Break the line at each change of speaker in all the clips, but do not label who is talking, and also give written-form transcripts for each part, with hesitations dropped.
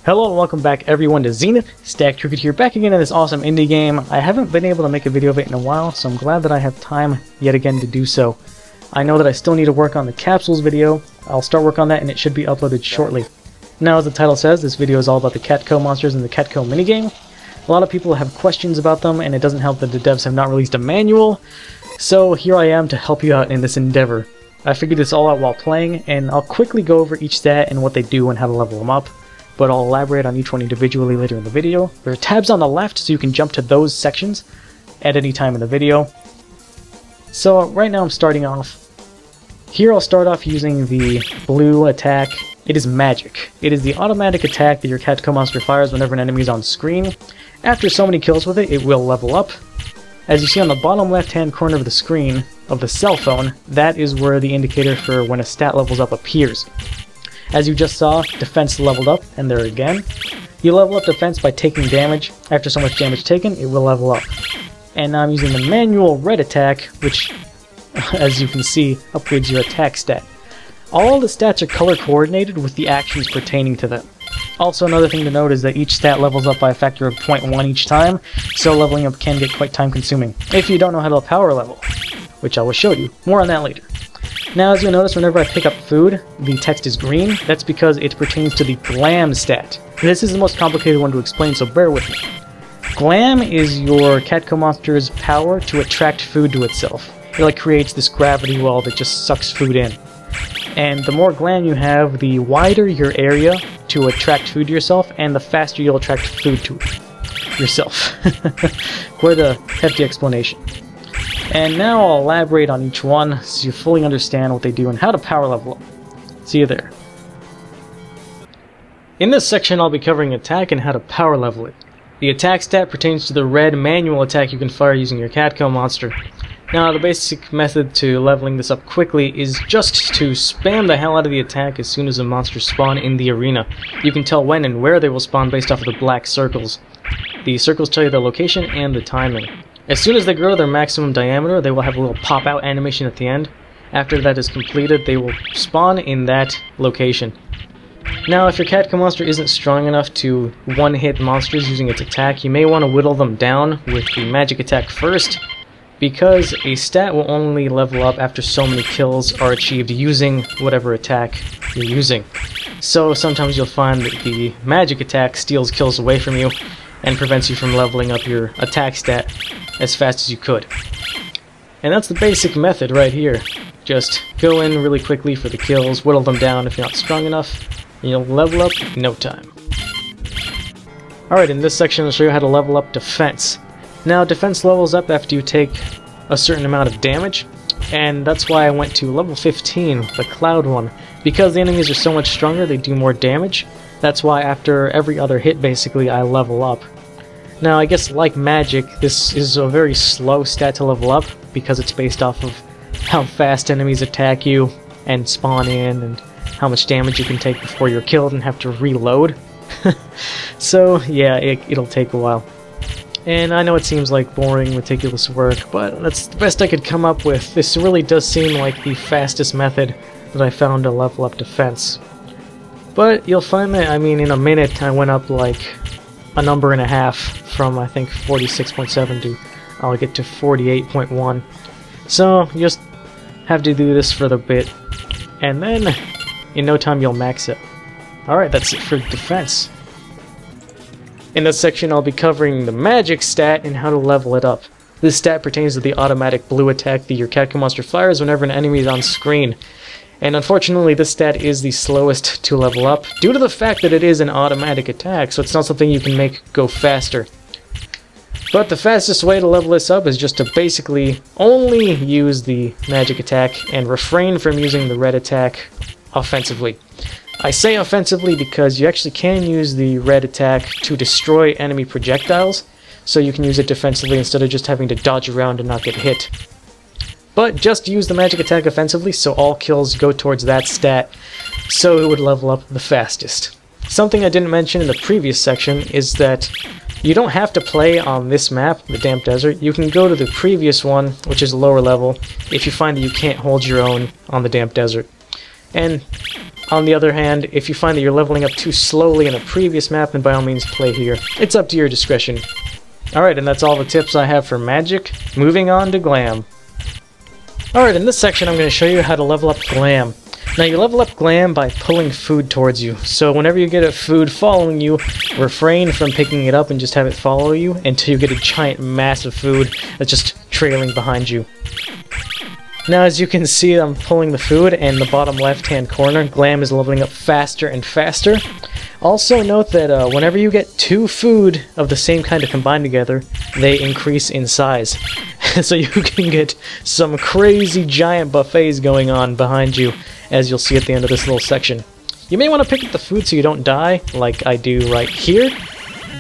Hello and welcome back everyone to Zenith. Stack Cricket here, back again in this awesome indie game. I haven't been able to make a video of it in a while, so I'm glad that I have time yet again to do so. I know that I still need to work on the capsules video. I'll start work on that and it should be uploaded shortly. Now, as the title says, this video is all about the Catco Monsters and the Catco Minigame. A lot of people have questions about them, and it doesn't help that the devs have not released a manual, so here I am to help you out in this endeavor. I figured this all out while playing, and I'll quickly go over each stat and what they do and how to level them up, but I'll elaborate on each one individually later in the video. There are tabs on the left so you can jump to those sections at any time in the video. So right now I'm starting off. Here I'll start off using the blue attack. It is magic. It is the automatic attack that your Catco Monster fires whenever an enemy is on screen. After so many kills with it, it will level up. As you see on the bottom left hand corner of the screen of the cell phone, that is where the indicator for when a stat levels up appears. As you just saw, defense leveled up, and there again. You level up defense by taking damage. After so much damage taken, it will level up. And now I'm using the manual red attack, which, as you can see, upgrades your attack stat. All the stats are color coordinated with the actions pertaining to them. Also, another thing to note is that each stat levels up by a factor of 0.1 each time, so leveling up can get quite time consuming, if you don't know how to power level, which I will show you. More on that later. Now, as you'll notice, whenever I pick up food, the text is green. That's because it pertains to the Glam stat. This is the most complicated one to explain, so bear with me. Glam is your Catco Monster's power to attract food to itself. It creates this gravity well that just sucks food in. And the more Glam you have, the wider your area to attract food to yourself, and the faster you'll attract food to yourself. Quite a hefty explanation. And now I'll elaborate on each one so you fully understand what they do and how to power level up. See you there. In this section I'll be covering attack and how to power level it. The attack stat pertains to the red manual attack you can fire using your Catco monster. Now, the basic method to leveling this up quickly is just to spam the hell out of the attack as soon as the monsters spawn in the arena. You can tell when and where they will spawn based off of the black circles. The circles tell you the location and the timing. As soon as they grow to their maximum diameter, they will have a little pop-out animation at the end. After that is completed, they will spawn in that location. Now, if your Catco monster isn't strong enough to one-hit monsters using its attack, you may want to whittle them down with the magic attack first, because a stat will only level up after so many kills are achieved using whatever attack you're using. So sometimes you'll find that the magic attack steals kills away from you and prevents you from leveling up your attack stat as fast as you could. And that's the basic method right here. Just go in really quickly for the kills, whittle them down if you're not strong enough, and you'll level up in no time. Alright, in this section I'll show you how to level up defense. Now, defense levels up after you take a certain amount of damage, and that's why I went to level 15 with the cloud one. Because the enemies are so much stronger, they do more damage. That's why after every other hit, basically, I level up. Now, I guess like magic, this is a very slow stat to level up, because it's based off of how fast enemies attack you and spawn in, and how much damage you can take before you're killed and have to reload. So, yeah, it'll take a while. And I know it seems like boring, meticulous work, but that's the best I could come up with. This really does seem like the fastest method that I found to level up defense. But you'll find that, I mean, in a minute I went up like a number and a half from, I think, 46.7 to, I'll get to 48.1. So, you just have to do this for the bit, and then in no time you'll max it. Alright, that's it for defense. In this section I'll be covering the magic stat and how to level it up. This stat pertains to the automatic blue attack that your Catco monster fires whenever an enemy is on screen. And unfortunately this stat is the slowest to level up, due to the fact that it is an automatic attack, so it's not something you can make go faster. But the fastest way to level this up is just to basically only use the magic attack and refrain from using the red attack offensively. I say offensively because you actually can use the red attack to destroy enemy projectiles, so you can use it defensively instead of just having to dodge around and not get hit. But just use the magic attack offensively so all kills go towards that stat, so it would level up the fastest. Something I didn't mention in the previous section is that you don't have to play on this map, the Damp Desert. You can go to the previous one, which is lower level, if you find that you can't hold your own on the Damp Desert. And On the other hand, if you find that you're leveling up too slowly in a previous map, then by all means play here. It's up to your discretion. Alright, and that's all the tips I have for magic. Moving on to Glam. Alright, in this section I'm going to show you how to level up Glam. Now you level up Glam by pulling food towards you, so whenever you get a food following you, refrain from picking it up and just have it follow you until you get a giant mass of food that's just trailing behind you. Now as you can see, I'm pulling the food, and in the bottom left hand corner, Glam is leveling up faster and faster. Also note that whenever you get 2 food of the same kind of combined together, they increase in size. So you can get some crazy giant buffets going on behind you, as you'll see at the end of this little section. You may want to pick up the food so you don't die, like I do right here,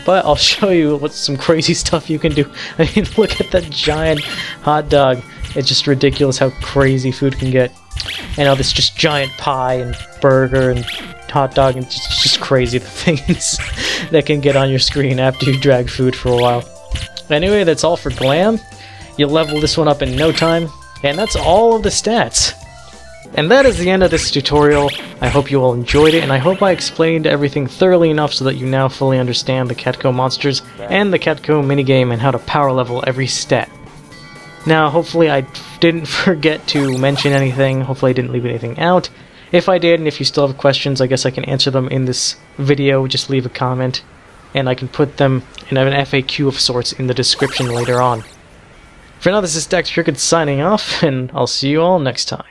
but I'll show you what some crazy stuff you can do. I mean, look at that giant hot dog. It's just ridiculous how crazy food can get. And now this just giant pie and burger and hot dog, and it's just crazy the things that can get on your screen after you drag food for a while. Anyway, that's all for Glam. You'll level this one up in no time, and that's all of the stats. And that is the end of this tutorial. I hope you all enjoyed it, and I hope I explained everything thoroughly enough so that you now fully understand the Catco Monsters and the Catco Minigame and how to power level every stat. Now, hopefully I didn't forget to mention anything, hopefully I didn't leave anything out. If I did, and if you still have questions, I guess I can answer them in this video. Just leave a comment, and I can put them in an FAQ of sorts in the description later on. For now, this is Dex Cricket signing off, and I'll see you all next time.